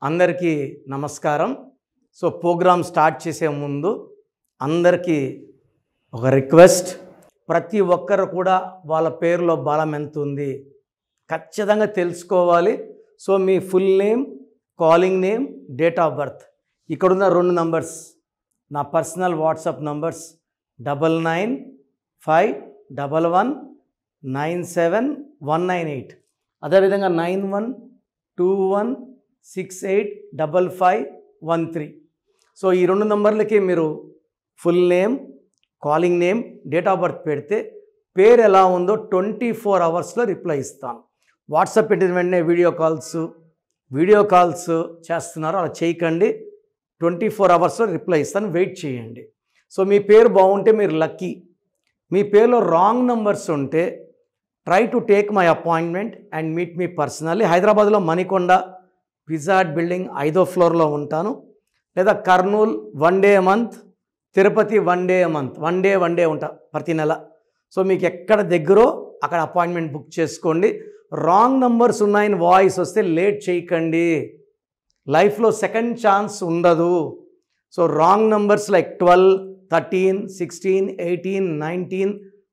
అందరికీ నమస్కారం. So programme start చేసే ముందు అందరికీ ఒక రిక్వెస్ట్, ప్రతి ఒక్కరు కూడా వాళ్ళ పేరులో బలం ఎంత ఉంది ఖచ్చితంగా తెలుసుకోవాలి. So me full name, calling name, date of birth, ఇక్కడున్న 2 నంబర్స్ నా పర్సనల్ వాట్సాప్ నంబర్స్ 995111971998, అదేవిధంగా 9121685513. సో ఈ 2 నంబర్లకి మీరు full name, calling name, date of birth పెడితే పేరు ఎలా ఉందో 24 అవర్స్లో రిప్లై ఇస్తాను. వాట్సాప్ పెట్టిన వెంటనే వీడియో కాల్స్ చేస్తున్నారు, అలా చేయకండి. 24 అవర్స్లో రిప్లై ఇస్తాను, వెయిట్ చేయండి. సో మీ పేరు బాగుంటే మీరు లక్కీ. మీ పేరులో రాంగ్ నంబర్స్ ఉంటే try to take my appointment and meet me personally. హైదరాబాద్లో మణికొండ పిజ్జా హట్ బిల్డింగ్ 5వ ఫ్లోర్లో ఉంటాను, లేదా Kurnool 1 day month, Tirupati 1 day month, 1 day ఉంటా ప్రతి నెల. సో మీకు ఎక్కడ దగ్గరో అక్కడ అపాయింట్మెంట్ బుక్ చేసుకోండి. రాంగ్ నంబర్స్ ఉన్నాయని వాయిస్ వస్తే లేట్ చేయకండి, లైఫ్లో సెకండ్ ఛాన్స్ ఉండదు. So wrong numbers like 12, 13, 16, 18, 19,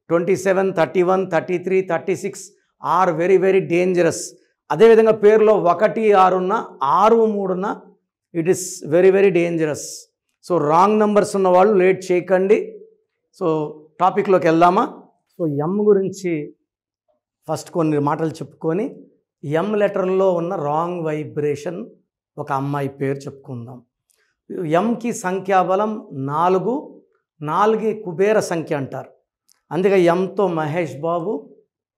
27, 31, 33, 36 are very very dangerous. అదేవిధంగా పేరులో 1, 6 ఉన్న, 6, 3 ఉన్న, it is very very dangerous. So wrong numbers ఉన్న వాళ్ళు లేట్ చేయకండి. సో టాపిక్లోకి వెళ్దామా? సో ఎం గురించి ఫస్ట్ కొన్ని మాటలు చెప్పుకొని, ఎం లెటర్లో ఉన్న రాంగ్ వైబ్రేషన్ ఒక అమ్మాయి పేరు చెప్పుకుందాం. ఎంకి సంఖ్యాబలం 4, 4 కుబేర సంఖ్య అంటారు. అందుకే ఎంతో మహేష్ బాబు,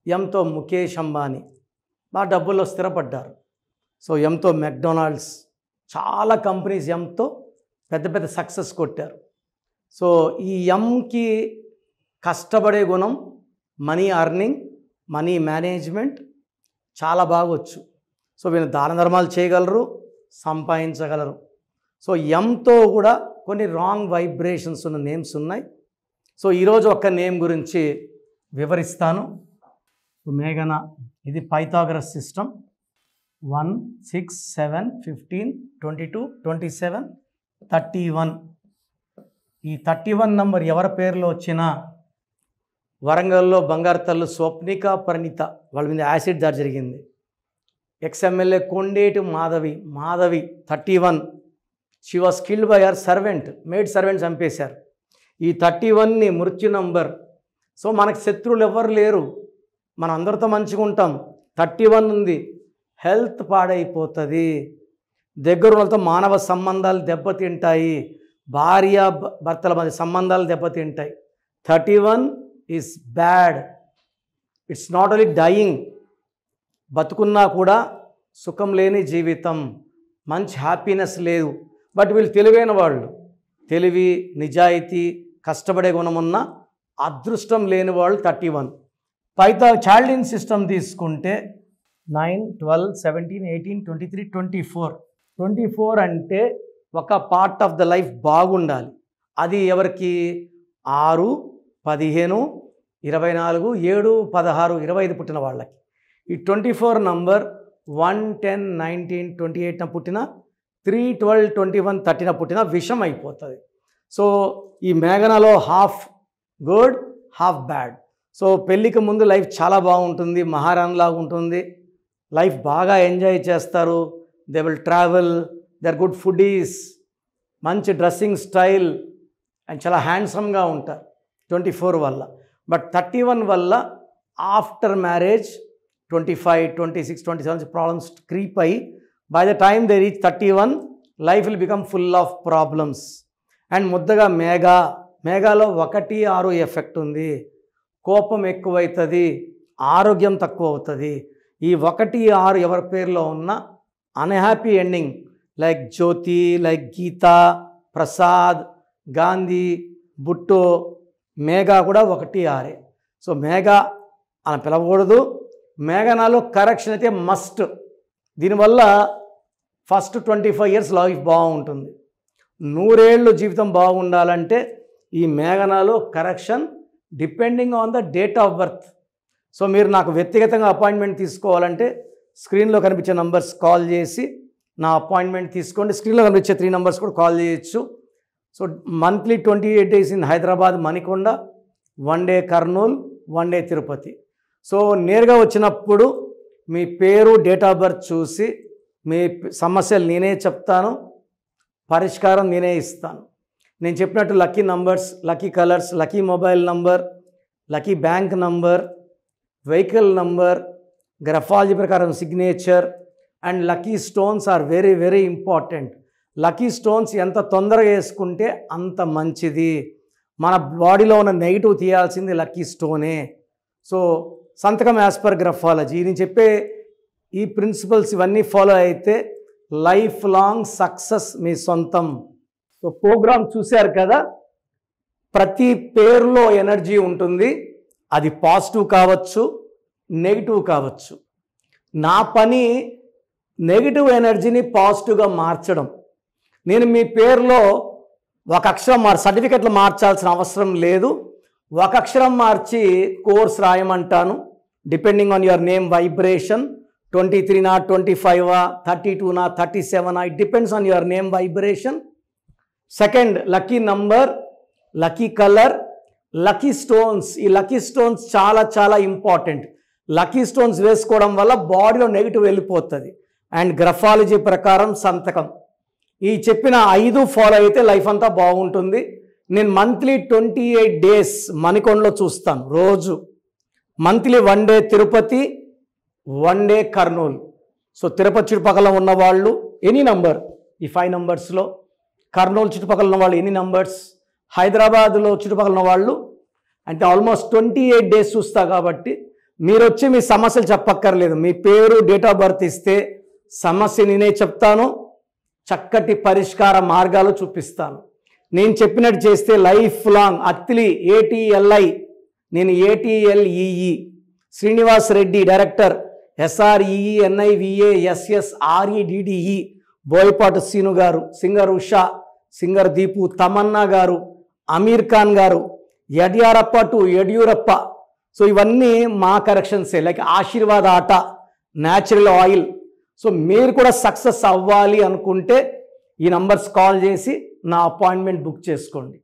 ఎంతో ముఖేష్ అంబానీ బాగా డబ్బుల్లో స్థిరపడ్డారు. సో ఎంతో మెక్డొనాల్డ్స్, చాలా కంపెనీస్ ఎంతో పెద్ద పెద్ద సక్సెస్ కొట్టారు. సో ఈ ఎంకి కష్టపడే గుణం, మనీ అర్నింగ్, మనీ మేనేజ్మెంట్ చాలా బాగొచ్చు. సో వీళ్ళు దాన ధర్మాలు చేయగలరు, సంపాదించగలరు. సో ఎంతో కూడా కొన్ని రాంగ్ వైబ్రేషన్స్ ఉన్న నేమ్స్ ఉన్నాయి. సో ఈరోజు ఒక్క నేమ్ గురించి వివరిస్తాను. మేఘన, ఇది పైథాగరస్ సిస్టమ్. 1, 6, 7, 15, 22, 27, 31. ఈ 31 నంబర్ ఎవరి పేరులో వచ్చినా, వరంగల్లో బంగారు తల్లు స్వప్నిక పరిణిత వాళ్ళ మీద యాసిడ్ దాడి జరిగింది. Ex-MLA Kondeti Madhavi 31, she was killed by her servant, made servant చంపేశారు. ఈ 31ని మృత్యు నంబర్. సో మనకు శత్రువులు ఎవరు లేరు, మనం అందరితో మంచిగా ఉంటాం. 31 ఉంది, హెల్త్ పాడైపోతుంది, దగ్గర వాళ్ళతో మానవ సంబంధాలు దెబ్బతింటాయి, భార్య భర్తల మధ్య సంబంధాలు దెబ్బతింటాయి. 31 is bad. It's not only dying, బతుకున్నా కూడా సుఖం లేని జీవితం, మంచి హ్యాపీనెస్ లేదు. బట్ వీళ్ళు తెలివైన వాళ్ళు, తెలివి, నిజాయితీ, కష్టపడే గుణమున్న, అదృష్టం లేని వాళ్ళు 31. చాల్డిన్ సిస్టమ్ తీసుకుంటే 9, 12, 17, 18, 23, 24. 24 అంటే ఒక పార్ట్ ఆఫ్ ద లైఫ్ బాగుండాలి. అది ఎవరికి? 6, 15, 24, 7, 16, 25 పుట్టిన వాళ్ళకి. ఈ 24 నంబర్ 1, 10, 19, 28 పుట్టిన, 3, 12, 21, 30 పుట్టిన విషం అయిపోతుంది. సో ఈ మేఘనలో half good, half bad. So పెళ్ళికి ముందు లైఫ్ చాలా బాగుంటుంది, మహారాణిలాగా ఉంటుంది, లైఫ్ బాగా ఎంజాయ్ చేస్తారు, they will travel, they are good foodies, మంచి డ్రెస్సింగ్ స్టైల్ అండ్ చాలా హ్యాండ్సమ్గా ఉంటారు 24 వల్ల. బట్ 31 వల్ల ఆఫ్టర్ మ్యారేజ్ 25, 26, 27 ప్రాబ్లమ్స్ క్రీప్ అయ్యి, by the time they reach 31 life will become full of problems. And ముద్దగా మేఘాలో 1, 6 ఎఫెక్ట్ ఉంది. కోపం ఎక్కువవుతుంది, ఆరోగ్యం తక్కువ అవుతుంది. ఈ 1, 6 ఎవరి పేరులో ఉన్న unhappy ending, like Jyoti, like Geeta, Prasad, Gandhi, Bhutto, Megha కూడా 1, 6. సో మేఘా అని పిలవకూడదు. మేఘనాలో కరెక్షన్ అయితే మస్ట్. దీనివల్ల ఫస్ట్ 25 ఇయర్స్ లైఫ్ బాగుంటుంది. 100 ఏళ్ళు జీవితం బాగుండాలంటే ఈ మేఘనాలో correction depending on the date of birth. So మీరు నాకు వ్యక్తిగతంగా అపాయింట్మెంట్ తీసుకోవాలంటే స్క్రీన్లో కనిపించే నంబర్స్ కాల్ చేసి నా అపాయింట్మెంట్ తీసుకోండి. స్క్రీన్లో కనిపించే 3 నెంబర్స్ కూడా కాల్ చేయొచ్చు. So monthly 28 days in Hyderabad Manikonda, 1 day Kurnool, 1 day Tirupati. So నేరుగా వచ్చినప్పుడు మీ పేరు, డేట్ ఆఫ్ బర్త్ చూసి మీ సమస్యలు నేనే చెప్తాను, పరిష్కారం నేనే ఇస్తాను. నేను చెప్పినట్టు lucky numbers, lucky colours, lucky mobile number, lucky bank number, vehicle number, graphology ప్రకారం signature and lucky stones are very very important. Lucky stones ఎంత తొందరగా వేసుకుంటే అంత మంచిది. మన బాడీలో ఉన్న నెగిటివ్ తీయాల్సింది లక్కీ స్టోనే. సో సంతకం యాజ్ పర్ గ్రఫాలజీ. నేను చెప్పే ఈ ప్రిన్సిపల్స్ ఇవన్నీ ఫాలో అయితే లైఫ్ లాంగ్ సక్సెస్ మీ సొంతం. సో ప్రోగ్రామ్ చూశారు కదా, ప్రతి పేరులో ఎనర్జీ ఉంటుంది. అది పాజిటివ్ కావచ్చు, నెగిటివ్ కావచ్చు. నా పని నెగిటివ్ ఎనర్జీని పాజిటివ్గా మార్చడం. నేను మీ పేరులో ఒక అక్షరం సర్టిఫికెట్లు మార్చాల్సిన అవసరం లేదు. ఒక అక్షరం మార్చి కోర్స్ రాయమంటాను. Depending on your name vibration, 23 25 32 37 it depends on your name vibration. Second, lucky number, lucky colour, lucky stones. ఈ లక్కీ స్టోన్స్ చాలా చాలా ఇంపార్టెంట్. లక్కీ స్టోన్స్ వేసుకోవడం వల్ల బాడీలో నెగిటివ్ వెళ్ళిపోతుంది. అండ్ గ్రఫాలజీ ప్రకారం సంతకం. ఈ చెప్పిన 5 ఫాలో అయితే లైఫ్ అంతా బాగుంటుంది. నేను మంత్లీ 28 days మణికొండలో చూస్తాను రోజు. Monthly 1 day Tirupati, 1 day Kurnool. So Tirupati చుట్టుపక్కల ఉన్నవాళ్ళు ఎనీ నంబర్, ఈ 5 numbers-లో, కర్నూలు చుట్టుపక్కల ఉన్న వాళ్ళు ఎనీ నంబర్స్, హైదరాబాద్లో చుట్టుపక్కల ఉన్న వాళ్ళు అంటే ఆల్మోస్ట్ 28 days చూస్తా. కాబట్టి మీరు వచ్చి మీ సమస్యలు చెప్పక్కర్లేదు. మీ పేరు, డేట్ ఆఫ్ బర్త్ ఇస్తే సమస్య నేనే చెప్తాను, చక్కటి పరిష్కార మార్గాలు చూపిస్తాను. నేను చెప్పినట్టు చేస్తే లైఫ్ లాంగ్. అత్తిలి ATLI, నేను ATLEE, Srinivas Reddy director, SREENIVASSREDDE, Boyapati Seenu గారు, సింగర్ ఉషా, సింగర్ దీపు, తమన్నా గారు, అమీర్ ఖాన్ గారు, యడ్యారప్ప టు యడ్యూరప్ప. సో ఇవన్నీ మా కరెక్షన్సే. లైక్ ఆశీర్వాద్ ఆట, న్యాచురల్ ఆయిల్. సో మీరు కూడా సక్సెస్ అవ్వాలి అనుకుంటే ఈ నంబర్స్ కాల్ చేసి నా అపాయింట్మెంట్ బుక్ చేసుకోండి.